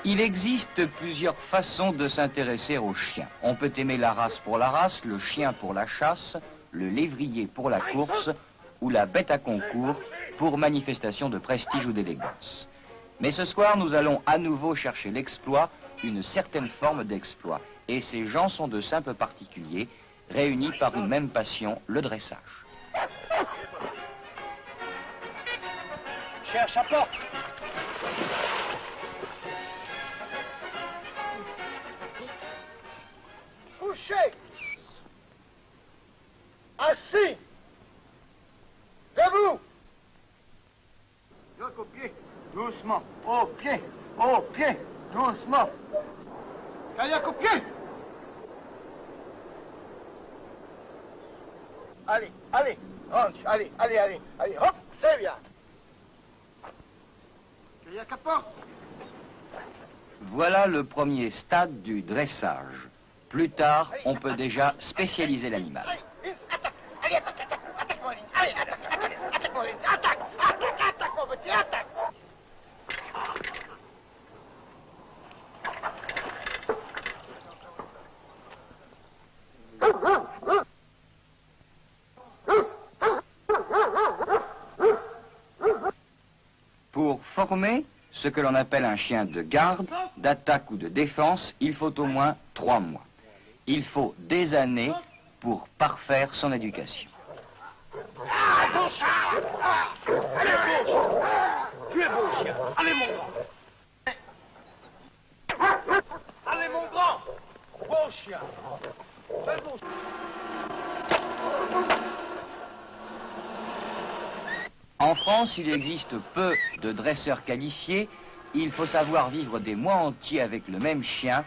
Il existe plusieurs façons de s'intéresser aux chiens. On peut aimer la race pour la race, le chien pour la chasse, le lévrier pour la course ou la bête à concours pour manifestation de prestige ou d'élégance. Mais ce soir, nous allons à nouveau chercher l'exploit, une certaine forme d'exploit. Et ces gens sont de simples particuliers, réunis par une même passion, le dressage. Cherche à porte. Couché. Assis. Debout. L'autre au pied. Doucement. Au pied. Au pied. Doucement. Kayak au pied. Allez, allez. Range. Allez, allez, allez. Allez, hop. C'est bien. Kayak à porte. Voilà le premier stade du dressage. Plus tard, on peut déjà spécialiser l'animal. Attaque. Allez, attaque mon ligne. Allez, attaque mon ligne. Attaque mon petit, attaque. Pour former ce que l'on appelle un chien de garde, d'attaque ou de défense, il faut au moins 3 mois. Il faut des années pour parfaire son éducation. Allez, beau chien. Tu es beau chien. Allez, mon grand. Allez, mon grand. Beau chien. Très beau chien. En France, il existe peu de dresseurs qualifiés. Il faut savoir vivre des mois entiers avec le même chien.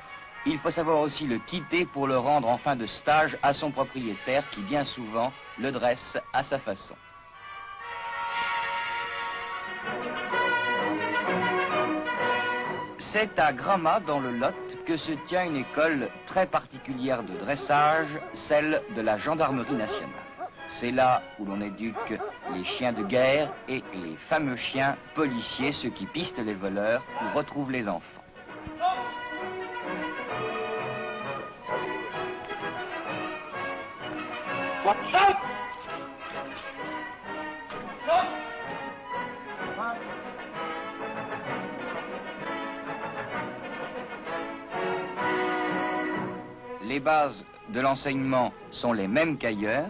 Il faut savoir aussi le quitter pour le rendre en fin de stage à son propriétaire qui, bien souvent, le dresse à sa façon. C'est à Gramat, dans le Lot, que se tient une école très particulière de dressage, celle de la Gendarmerie nationale. C'est là où l'on éduque les chiens de guerre et les fameux chiens policiers, ceux qui pistent les voleurs ou retrouvent les enfants. Les bases de l'enseignement sont les mêmes qu'ailleurs.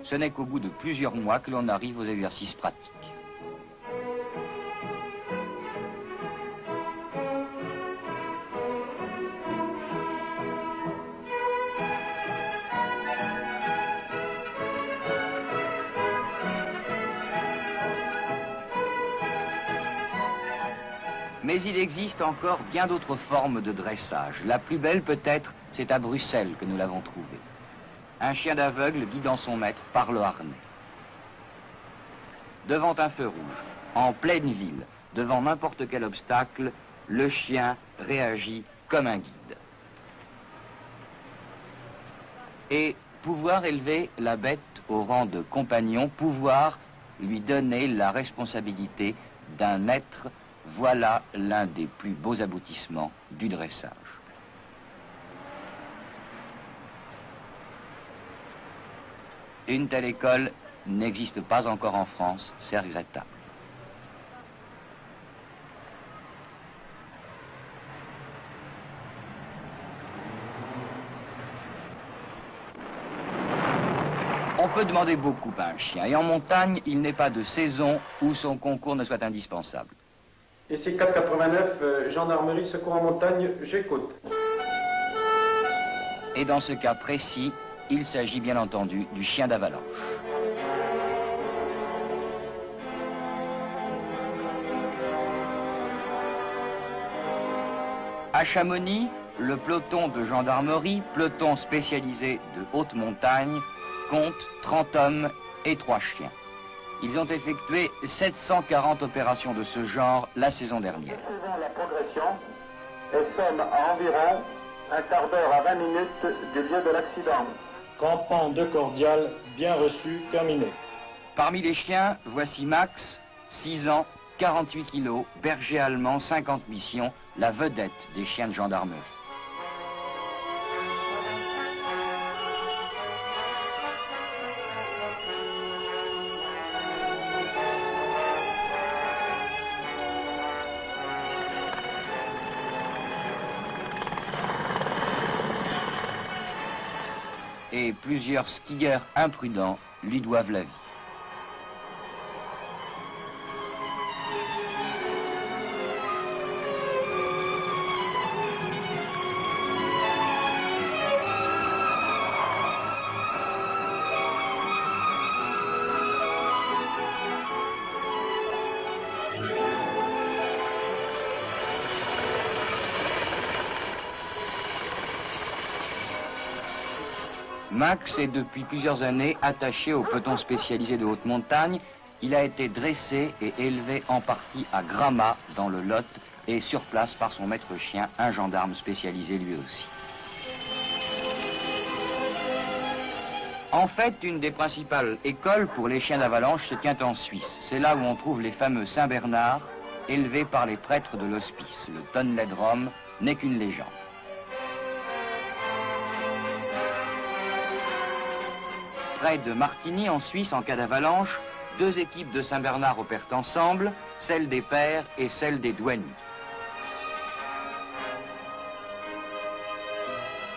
Ce n'est qu'au bout de plusieurs mois que l'on arrive aux exercices pratiques. Mais il existe encore bien d'autres formes de dressage. La plus belle peut-être, c'est à Bruxelles que nous l'avons trouvée. Un chien d'aveugle guidant son maître par le harnais. Devant un feu rouge, en pleine ville, devant n'importe quel obstacle, le chien réagit comme un guide. Et pouvoir élever la bête au rang de compagnon, pouvoir lui donner la responsabilité d'un être, voilà l'un des plus beaux aboutissements du dressage. Une telle école n'existe pas encore en France, c'est regrettable. On peut demander beaucoup à un chien, et en montagne, il n'est pas de saison où son concours ne soit indispensable. Ici 489, gendarmerie, secours en montagne, j'écoute. Et dans ce cas précis, il s'agit bien entendu du chien d'avalanche. À Chamonix, le peloton de gendarmerie, peloton spécialisé de haute montagne, compte 30 hommes et 3 chiens. Ils ont effectué 740 opérations de ce genre la saison dernière. Suivons la progression et sommes à environ un quart d'heure à 20 minutes du lieu de l'accident. Campement de cordial, bien reçu, terminé. Parmi les chiens, voici Max, 6 ans, 48 kilos, berger allemand, 50 missions, la vedette des chiens de gendarmerie. Et plusieurs skieurs imprudents lui doivent la vie. Max est depuis plusieurs années attaché au peloton spécialisé de haute montagne. Il a été dressé et élevé en partie à Gramma, dans le Lot, et sur place par son maître chien, un gendarme spécialisé lui aussi. En fait, une des principales écoles pour les chiens d'avalanche se tient en Suisse. C'est là où on trouve les fameux Saint-Bernard, élevés par les prêtres de l'hospice. Le Tonnelet de Rome n'est qu'une légende. Près de Martigny, en Suisse, en cas d'avalanche, deux équipes de Saint-Bernard opèrent ensemble, celle des pères et celle des douaniers.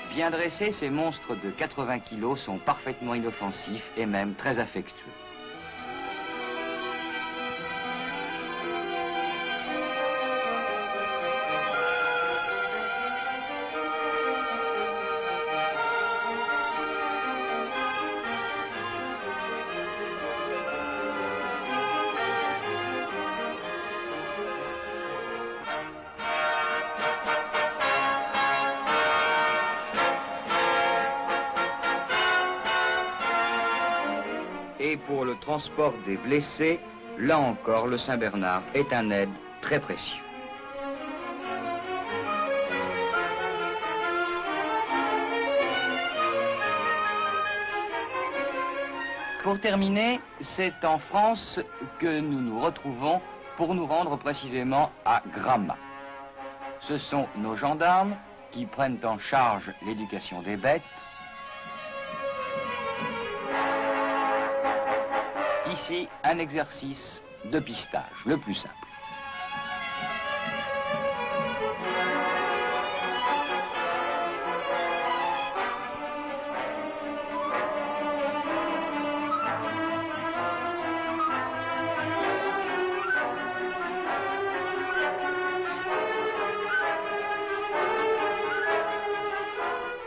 Bien dressés, ces monstres de 80 kilos sont parfaitement inoffensifs et même très affectueux. Et pour le transport des blessés, là encore, le Saint-Bernard est un aide très précieux. Pour terminer, c'est en France que nous nous retrouvons pour nous rendre précisément à Gramma. Ce sont nos gendarmes qui prennent en charge l'éducation des bêtes. Ici, un exercice de pistage, le plus simple.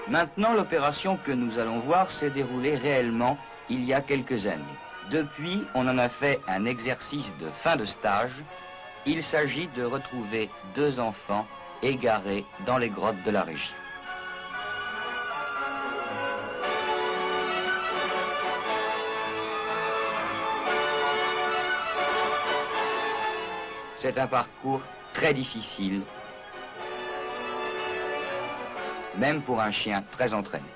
Maintenant, l'opération que nous allons voir s'est déroulée réellement il y a quelques années. Depuis, on en a fait un exercice de fin de stage. Il s'agit de retrouver deux enfants égarés dans les grottes de la région. C'est un parcours très difficile, même pour un chien très entraîné.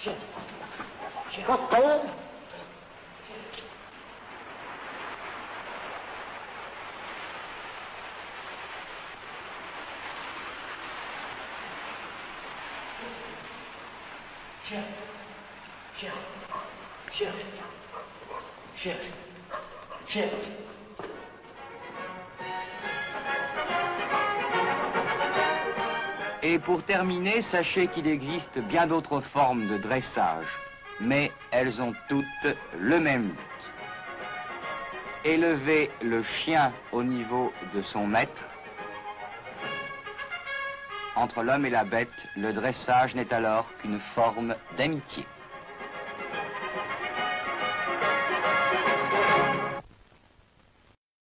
Chien. Chien. Coco. Chien. Chien. Chien. Chien. Chien. Et pour terminer, sachez qu'il existe bien d'autres formes de dressage, mais elles ont toutes le même but. Élever le chien au niveau de son maître. Entre l'homme et la bête, le dressage n'est alors qu'une forme d'amitié.